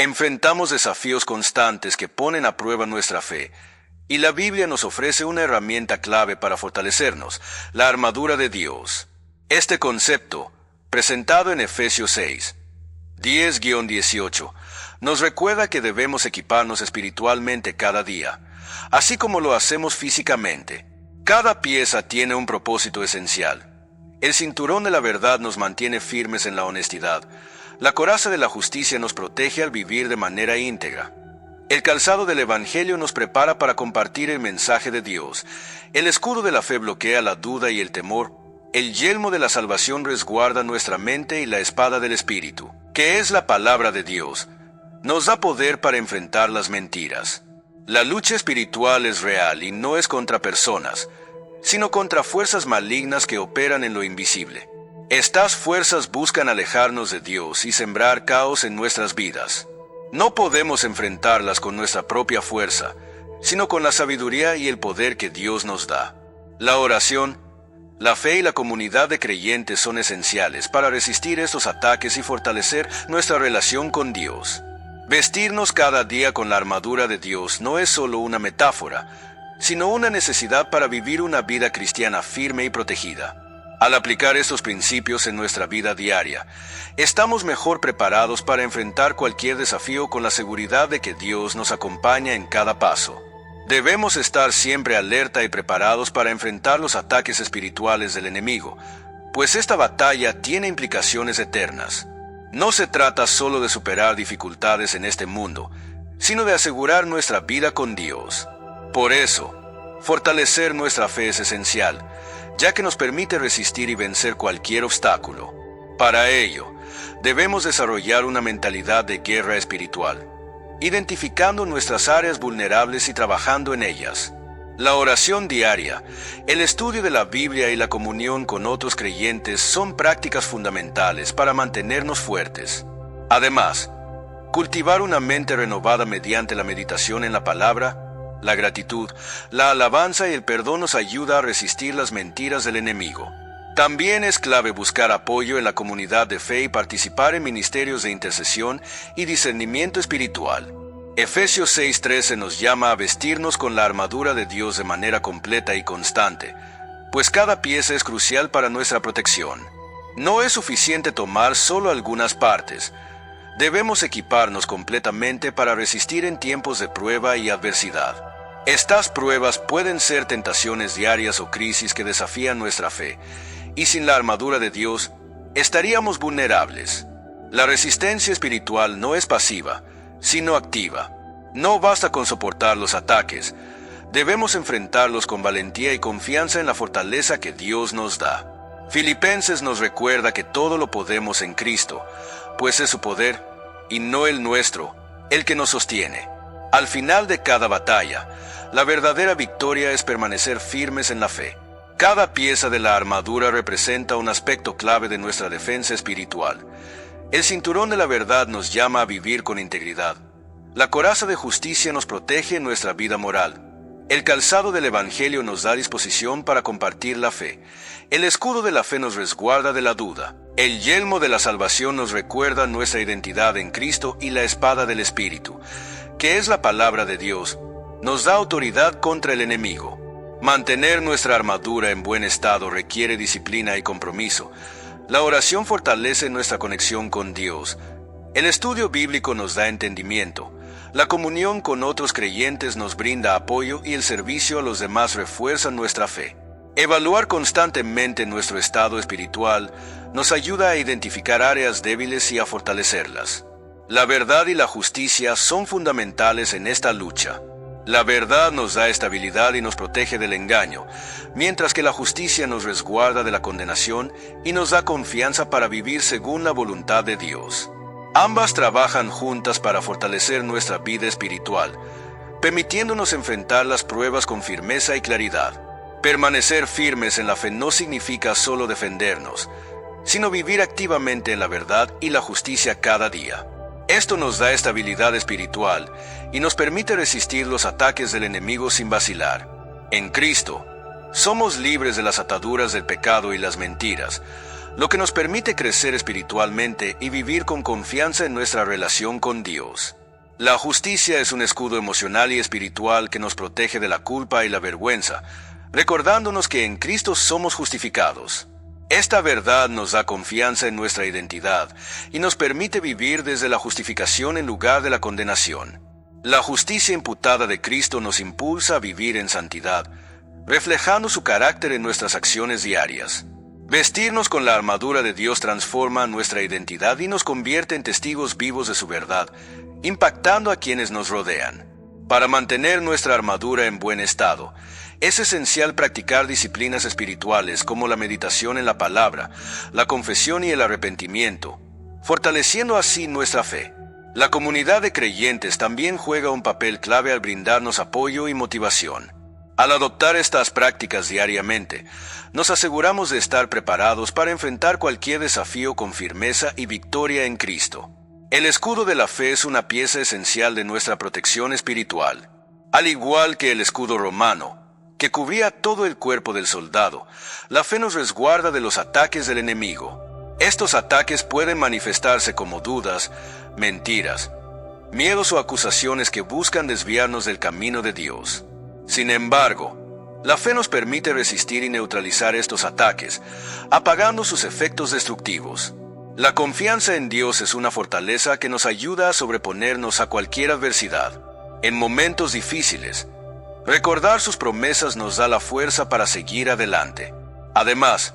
Enfrentamos desafíos constantes que ponen a prueba nuestra fe, y la Biblia nos ofrece una herramienta clave para fortalecernos, la armadura de Dios. Este concepto, presentado en Efesios 6, 10-18, nos recuerda que debemos equiparnos espiritualmente cada día, así como lo hacemos físicamente. Cada pieza tiene un propósito esencial. El cinturón de la verdad nos mantiene firmes en la honestidad. La coraza de la justicia nos protege al vivir de manera íntegra. El calzado del Evangelio nos prepara para compartir el mensaje de Dios. El escudo de la fe bloquea la duda y el temor. El yelmo de la salvación resguarda nuestra mente y la espada del Espíritu, que es la palabra de Dios, nos da poder para enfrentar las mentiras. La lucha espiritual es real y no es contra personas, sino contra fuerzas malignas que operan en lo invisible. Estas fuerzas buscan alejarnos de Dios y sembrar caos en nuestras vidas. No podemos enfrentarlas con nuestra propia fuerza, sino con la sabiduría y el poder que Dios nos da. La oración, la fe y la comunidad de creyentes son esenciales para resistir estos ataques y fortalecer nuestra relación con Dios. Vestirnos cada día con la armadura de Dios no es solo una metáfora, sino una necesidad para vivir una vida cristiana firme y protegida. Al aplicar estos principios en nuestra vida diaria, estamos mejor preparados para enfrentar cualquier desafío con la seguridad de que Dios nos acompaña en cada paso. Debemos estar siempre alerta y preparados para enfrentar los ataques espirituales del enemigo, pues esta batalla tiene implicaciones eternas. No se trata solo de superar dificultades en este mundo, sino de asegurar nuestra vida con Dios. Por eso, fortalecer nuestra fe es esencial, ya que nos permite resistir y vencer cualquier obstáculo. Para ello, debemos desarrollar una mentalidad de guerra espiritual, identificando nuestras áreas vulnerables y trabajando en ellas. La oración diaria, el estudio de la Biblia y la comunión con otros creyentes son prácticas fundamentales para mantenernos fuertes. Además, cultivar una mente renovada mediante la meditación en la palabra, la gratitud, la alabanza y el perdón nos ayuda a resistir las mentiras del enemigo. También es clave buscar apoyo en la comunidad de fe y participar en ministerios de intercesión y discernimiento espiritual. Efesios 6:13 nos llama a vestirnos con la armadura de Dios de manera completa y constante, pues cada pieza es crucial para nuestra protección. No es suficiente tomar solo algunas partes. Debemos equiparnos completamente para resistir en tiempos de prueba y adversidad. Estas pruebas pueden ser tentaciones diarias o crisis que desafían nuestra fe, y sin la armadura de Dios, estaríamos vulnerables. La resistencia espiritual no es pasiva, sino activa. No basta con soportar los ataques. Debemos enfrentarlos con valentía y confianza en la fortaleza que Dios nos da. Filipenses nos recuerda que todo lo podemos en Cristo, pues es su poder, y no el nuestro, el que nos sostiene. Al final de cada batalla, la verdadera victoria es permanecer firmes en la fe. Cada pieza de la armadura representa un aspecto clave de nuestra defensa espiritual. El cinturón de la verdad nos llama a vivir con integridad. La coraza de justicia nos protege en nuestra vida moral. El calzado del Evangelio nos da disposición para compartir la fe. El escudo de la fe nos resguarda de la duda. El yelmo de la salvación nos recuerda nuestra identidad en Cristo y la espada del Espíritu, que es la palabra de Dios, nos da autoridad contra el enemigo. Mantener nuestra armadura en buen estado requiere disciplina y compromiso. La oración fortalece nuestra conexión con Dios. El estudio bíblico nos da entendimiento. La comunión con otros creyentes nos brinda apoyo y el servicio a los demás refuerza nuestra fe. Evaluar constantemente nuestro estado espiritual nos ayuda a identificar áreas débiles y a fortalecerlas. La verdad y la justicia son fundamentales en esta lucha. La verdad nos da estabilidad y nos protege del engaño, mientras que la justicia nos resguarda de la condenación y nos da confianza para vivir según la voluntad de Dios. Ambas trabajan juntas para fortalecer nuestra vida espiritual, permitiéndonos enfrentar las pruebas con firmeza y claridad. Permanecer firmes en la fe no significa solo defendernos, sino vivir activamente en la verdad y la justicia cada día. Esto nos da estabilidad espiritual y nos permite resistir los ataques del enemigo sin vacilar. En Cristo, somos libres de las ataduras del pecado y las mentiras. lo que nos permite crecer espiritualmente y vivir con confianza en nuestra relación con Dios. La justicia es un escudo emocional y espiritual que nos protege de la culpa y la vergüenza, recordándonos que en Cristo somos justificados. Esta verdad nos da confianza en nuestra identidad y nos permite vivir desde la justificación en lugar de la condenación. La justicia imputada de Cristo nos impulsa a vivir en santidad, reflejando su carácter en nuestras acciones diarias. Vestirnos con la armadura de Dios transforma nuestra identidad y nos convierte en testigos vivos de su verdad, impactando a quienes nos rodean. Para mantener nuestra armadura en buen estado, es esencial practicar disciplinas espirituales como la meditación en la palabra, la confesión y el arrepentimiento, fortaleciendo así nuestra fe. La comunidad de creyentes también juega un papel clave al brindarnos apoyo y motivación. Al adoptar estas prácticas diariamente, nos aseguramos de estar preparados para enfrentar cualquier desafío con firmeza y victoria en Cristo. El escudo de la fe es una pieza esencial de nuestra protección espiritual. Al igual que el escudo romano, que cubría todo el cuerpo del soldado, la fe nos resguarda de los ataques del enemigo. Estos ataques pueden manifestarse como dudas, mentiras, miedos o acusaciones que buscan desviarnos del camino de Dios. Sin embargo, la fe nos permite resistir y neutralizar estos ataques, apagando sus efectos destructivos. La confianza en Dios es una fortaleza que nos ayuda a sobreponernos a cualquier adversidad. En momentos difíciles, recordar sus promesas nos da la fuerza para seguir adelante. Además,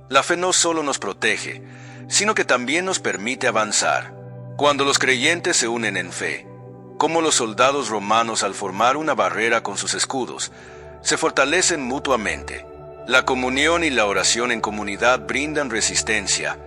la fe no solo nos protege, sino que también nos permite avanzar. Cuando los creyentes se unen en fe, como los soldados romanos al formar una barrera con sus escudos, se fortalecen mutuamente. La comunión y la oración en comunidad brindan resistencia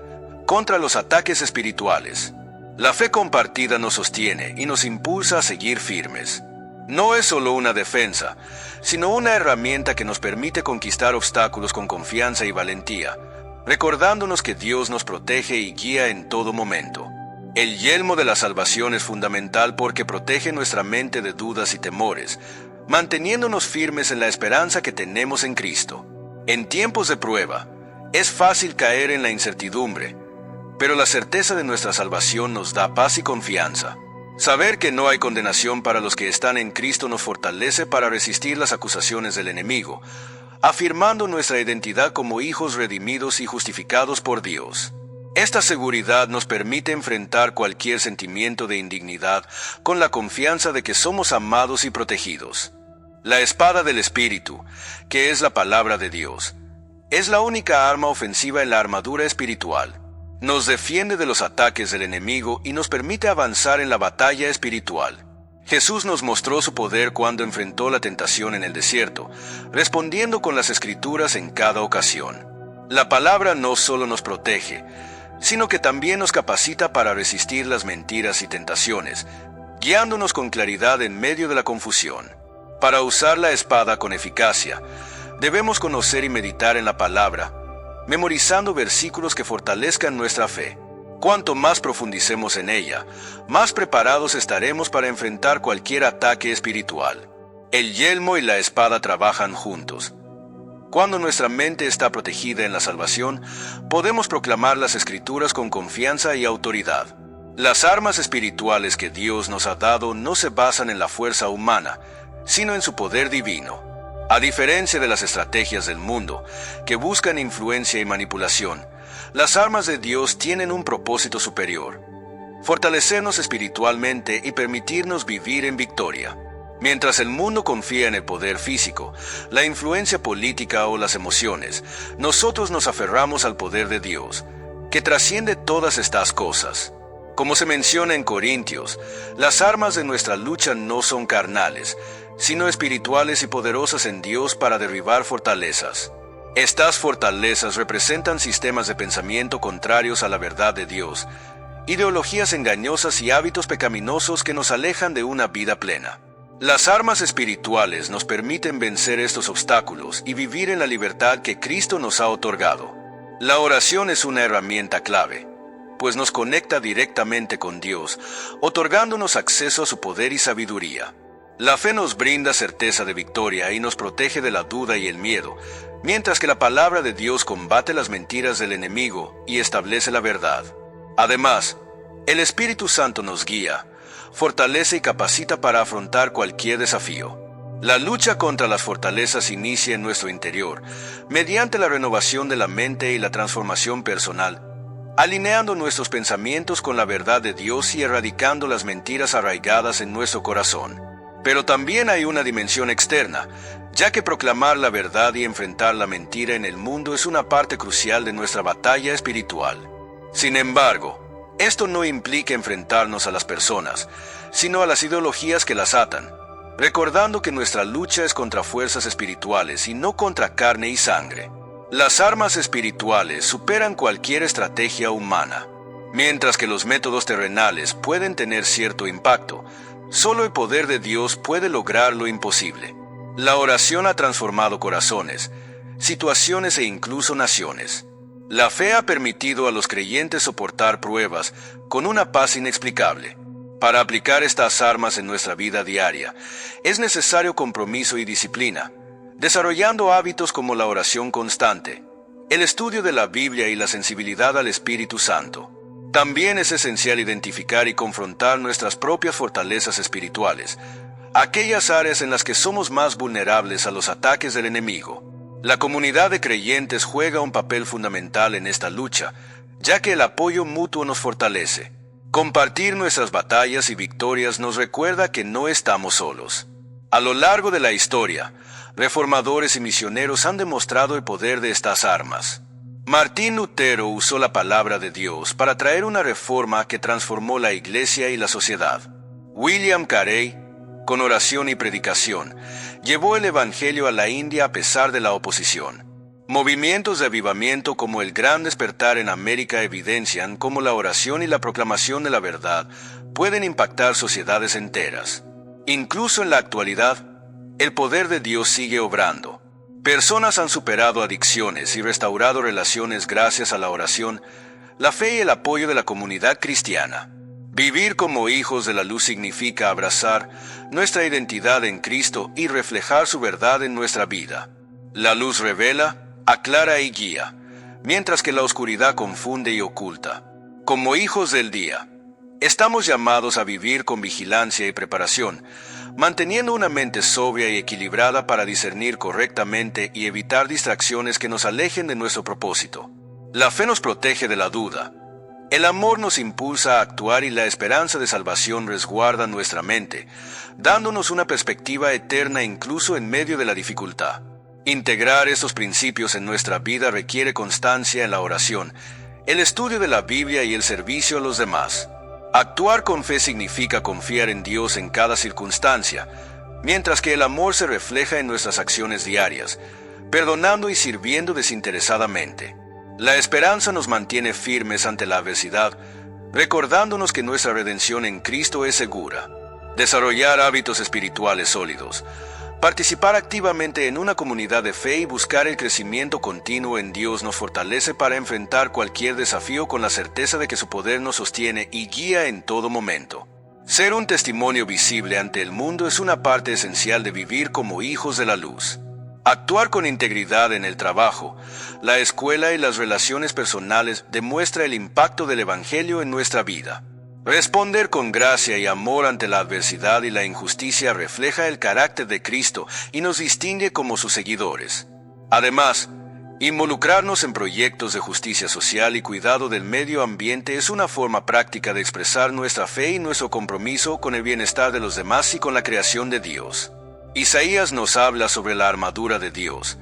contra los ataques espirituales. La fe compartida nos sostiene y nos impulsa a seguir firmes. No es solo una defensa, sino una herramienta que nos permite conquistar obstáculos con confianza y valentía, recordándonos que Dios nos protege y guía en todo momento. El yelmo de la salvación es fundamental porque protege nuestra mente de dudas y temores, manteniéndonos firmes en la esperanza que tenemos en Cristo. En tiempos de prueba, es fácil caer en la incertidumbre, pero la certeza de nuestra salvación nos da paz y confianza. Saber que no hay condenación para los que están en Cristo nos fortalece para resistir las acusaciones del enemigo, afirmando nuestra identidad como hijos redimidos y justificados por Dios. Esta seguridad nos permite enfrentar cualquier sentimiento de indignidad con la confianza de que somos amados y protegidos. La espada del Espíritu, que es la palabra de Dios, es la única arma ofensiva en la armadura espiritual. Nos defiende de los ataques del enemigo y nos permite avanzar en la batalla espiritual. Jesús nos mostró su poder cuando enfrentó la tentación en el desierto, respondiendo con las Escrituras en cada ocasión. La palabra no solo nos protege, sino que también nos capacita para resistir las mentiras y tentaciones, guiándonos con claridad en medio de la confusión. Para usar la espada con eficacia, debemos conocer y meditar en la palabra, memorizando versículos que fortalezcan nuestra fe. Cuanto más profundicemos en ella, más preparados estaremos para enfrentar cualquier ataque espiritual. El yelmo y la espada trabajan juntos. Cuando nuestra mente está protegida en la salvación, podemos proclamar las Escrituras con confianza y autoridad. Las armas espirituales que Dios nos ha dado no se basan en la fuerza humana, sino en su poder divino. A diferencia de las estrategias del mundo, que buscan influencia y manipulación, las armas de Dios tienen un propósito superior: fortalecernos espiritualmente y permitirnos vivir en victoria. Mientras el mundo confía en el poder físico, la influencia política o las emociones, nosotros nos aferramos al poder de Dios, que trasciende todas estas cosas. Como se menciona en Corintios, las armas de nuestra lucha no son carnales, sino espirituales y poderosas en Dios para derribar fortalezas. Estas fortalezas representan sistemas de pensamiento contrarios a la verdad de Dios, ideologías engañosas y hábitos pecaminosos que nos alejan de una vida plena. Las armas espirituales nos permiten vencer estos obstáculos y vivir en la libertad que Cristo nos ha otorgado. La oración es una herramienta clave, pues nos conecta directamente con Dios, otorgándonos acceso a su poder y sabiduría. La fe nos brinda certeza de victoria y nos protege de la duda y el miedo, mientras que la palabra de Dios combate las mentiras del enemigo y establece la verdad. Además, el Espíritu Santo nos guía, fortalece y capacita para afrontar cualquier desafío. La lucha contra las fortalezas inicia en nuestro interior, mediante la renovación de la mente y la transformación personal, alineando nuestros pensamientos con la verdad de Dios y erradicando las mentiras arraigadas en nuestro corazón. Pero también hay una dimensión externa, ya que proclamar la verdad y enfrentar la mentira en el mundo es una parte crucial de nuestra batalla espiritual. Sin embargo, esto no implica enfrentarnos a las personas, sino a las ideologías que las atan, recordando que nuestra lucha es contra fuerzas espirituales y no contra carne y sangre. Las armas espirituales superan cualquier estrategia humana. Mientras que los métodos terrenales pueden tener cierto impacto, solo el poder de Dios puede lograr lo imposible. La oración ha transformado corazones, situaciones e incluso naciones. La fe ha permitido a los creyentes soportar pruebas con una paz inexplicable. Para aplicar estas armas en nuestra vida diaria, es necesario compromiso y disciplina, desarrollando hábitos como la oración constante, el estudio de la Biblia y la sensibilidad al Espíritu Santo. También es esencial identificar y confrontar nuestras propias fortalezas espirituales, aquellas áreas en las que somos más vulnerables a los ataques del enemigo. La comunidad de creyentes juega un papel fundamental en esta lucha, ya que el apoyo mutuo nos fortalece. Compartir nuestras batallas y victorias nos recuerda que no estamos solos. A lo largo de la historia, reformadores y misioneros han demostrado el poder de estas armas. Martín Lutero usó la palabra de Dios para traer una reforma que transformó la iglesia y la sociedad. William Carey, con oración y predicación, llevó el evangelio a la India a pesar de la oposición. Movimientos de avivamiento como el Gran Despertar en América evidencian cómo la oración y la proclamación de la verdad pueden impactar sociedades enteras. Incluso en la actualidad, el poder de Dios sigue obrando. Personas han superado adicciones y restaurado relaciones gracias a la oración, la fe y el apoyo de la comunidad cristiana. Vivir como hijos de la luz significa abrazar nuestra identidad en Cristo y reflejar su verdad en nuestra vida. La luz revela, aclara y guía, mientras que la oscuridad confunde y oculta. Como hijos del día, estamos llamados a vivir con vigilancia y preparación, manteniendo una mente sobria y equilibrada para discernir correctamente y evitar distracciones que nos alejen de nuestro propósito. La fe nos protege de la duda. El amor nos impulsa a actuar y la esperanza de salvación resguarda nuestra mente, dándonos una perspectiva eterna incluso en medio de la dificultad. Integrar estos principios en nuestra vida requiere constancia en la oración, el estudio de la Biblia y el servicio a los demás. Actuar con fe significa confiar en Dios en cada circunstancia, mientras que el amor se refleja en nuestras acciones diarias, perdonando y sirviendo desinteresadamente. La esperanza nos mantiene firmes ante la adversidad, recordándonos que nuestra redención en Cristo es segura. Desarrollar hábitos espirituales sólidos, participar activamente en una comunidad de fe y buscar el crecimiento continuo en Dios nos fortalece para enfrentar cualquier desafío con la certeza de que su poder nos sostiene y guía en todo momento. Ser un testimonio visible ante el mundo es una parte esencial de vivir como hijos de la luz. Actuar con integridad en el trabajo, la escuela y las relaciones personales demuestra el impacto del Evangelio en nuestra vida. Responder con gracia y amor ante la adversidad y la injusticia refleja el carácter de Cristo y nos distingue como sus seguidores. Además, involucrarnos en proyectos de justicia social y cuidado del medio ambiente es una forma práctica de expresar nuestra fe y nuestro compromiso con el bienestar de los demás y con la creación de Dios. Isaías nos habla sobre la armadura de Dios,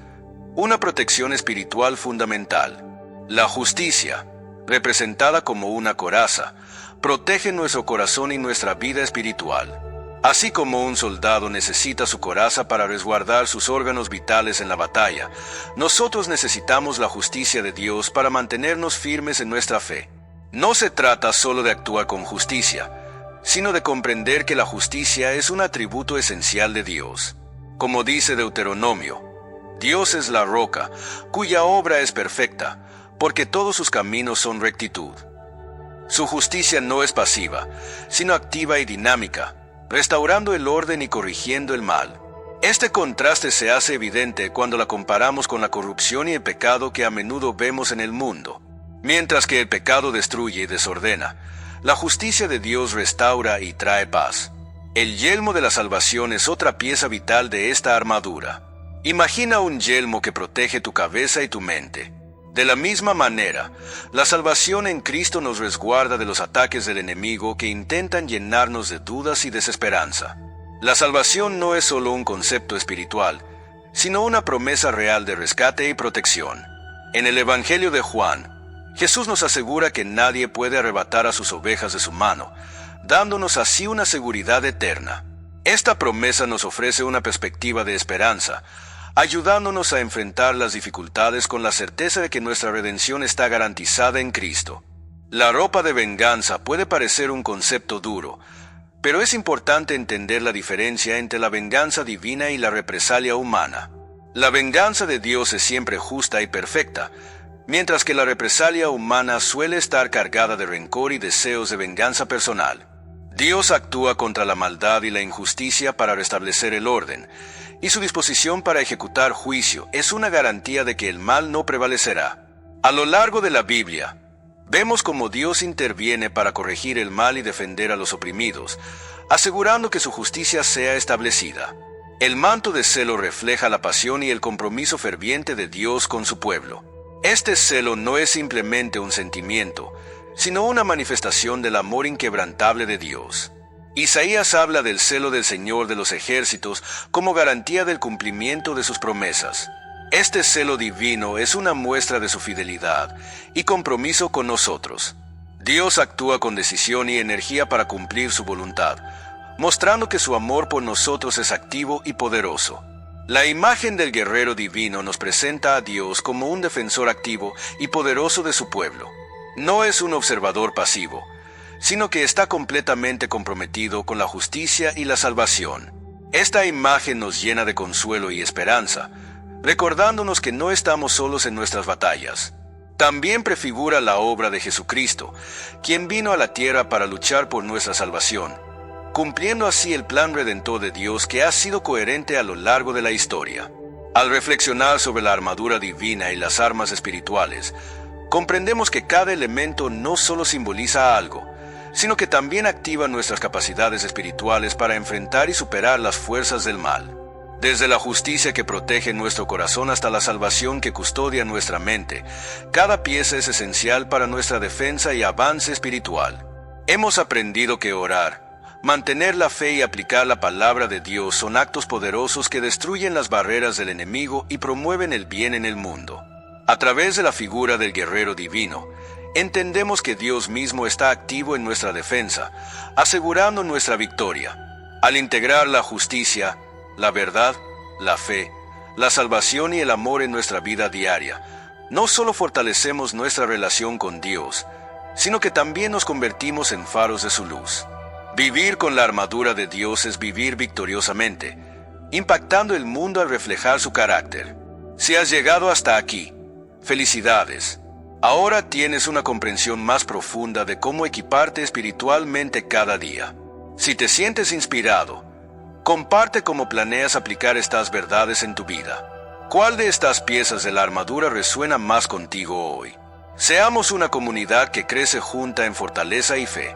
una protección espiritual fundamental. La justicia, representada como una coraza, protege nuestro corazón y nuestra vida espiritual. Así como un soldado necesita su coraza para resguardar sus órganos vitales en la batalla, nosotros necesitamos la justicia de Dios para mantenernos firmes en nuestra fe. No se trata solo de actuar con justicia, sino de comprender que la justicia es un atributo esencial de Dios. Como dice Deuteronomio, Dios es la roca, cuya obra es perfecta, porque todos sus caminos son rectitud. Su justicia no es pasiva, sino activa y dinámica, restaurando el orden y corrigiendo el mal. Este contraste se hace evidente cuando la comparamos con la corrupción y el pecado que a menudo vemos en el mundo. Mientras que el pecado destruye y desordena, la justicia de Dios restaura y trae paz. El yelmo de la salvación es otra pieza vital de esta armadura. Imagina un yelmo que protege tu cabeza y tu mente. De la misma manera, la salvación en Cristo nos resguarda de los ataques del enemigo que intentan llenarnos de dudas y desesperanza. La salvación no es solo un concepto espiritual, sino una promesa real de rescate y protección. En el Evangelio de Juan, Jesús nos asegura que nadie puede arrebatar a sus ovejas de su mano, dándonos así una seguridad eterna. Esta promesa nos ofrece una perspectiva de esperanza, ayudándonos a enfrentar las dificultades con la certeza de que nuestra redención está garantizada en Cristo. La ropa de venganza puede parecer un concepto duro, pero es importante entender la diferencia entre la venganza divina y la represalia humana. La venganza de Dios es siempre justa y perfecta, mientras que la represalia humana suele estar cargada de rencor y deseos de venganza personal. Dios actúa contra la maldad y la injusticia para restablecer el orden, y su disposición para ejecutar juicio es una garantía de que el mal no prevalecerá. A lo largo de la Biblia, vemos cómo Dios interviene para corregir el mal y defender a los oprimidos, asegurando que su justicia sea establecida. El manto de celo refleja la pasión y el compromiso ferviente de Dios con su pueblo. Este celo no es simplemente un sentimiento, sino una manifestación del amor inquebrantable de Dios. Isaías habla del celo del Señor de los ejércitos como garantía del cumplimiento de sus promesas. Este celo divino es una muestra de su fidelidad y compromiso con nosotros. Dios actúa con decisión y energía para cumplir su voluntad, mostrando que su amor por nosotros es activo y poderoso. La imagen del guerrero divino nos presenta a Dios como un defensor activo y poderoso de su pueblo. No es un observador pasivo, sino que está completamente comprometido con la justicia y la salvación. Esta imagen nos llena de consuelo y esperanza, recordándonos que no estamos solos en nuestras batallas. También prefigura la obra de Jesucristo, quien vino a la tierra para luchar por nuestra salvación, cumpliendo así el plan redentor de Dios que ha sido coherente a lo largo de la historia. Al reflexionar sobre la armadura divina y las armas espirituales, comprendemos que cada elemento no solo simboliza algo, sino que también activa nuestras capacidades espirituales para enfrentar y superar las fuerzas del mal. Desde la justicia que protege nuestro corazón hasta la salvación que custodia nuestra mente, cada pieza es esencial para nuestra defensa y avance espiritual. Hemos aprendido que orar, mantener la fe y aplicar la palabra de Dios son actos poderosos que destruyen las barreras del enemigo y promueven el bien en el mundo. A través de la figura del guerrero divino, entendemos que Dios mismo está activo en nuestra defensa, asegurando nuestra victoria. Al integrar la justicia, la verdad, la fe, la salvación y el amor en nuestra vida diaria, no solo fortalecemos nuestra relación con Dios, sino que también nos convertimos en faros de su luz. Vivir con la armadura de Dios es vivir victoriosamente, impactando el mundo al reflejar su carácter. Si has llegado hasta aquí, felicidades. Ahora tienes una comprensión más profunda de cómo equiparte espiritualmente cada día. Si te sientes inspirado, comparte cómo planeas aplicar estas verdades en tu vida. ¿Cuál de estas piezas de la armadura resuena más contigo hoy? Seamos una comunidad que crece junta en fortaleza y fe.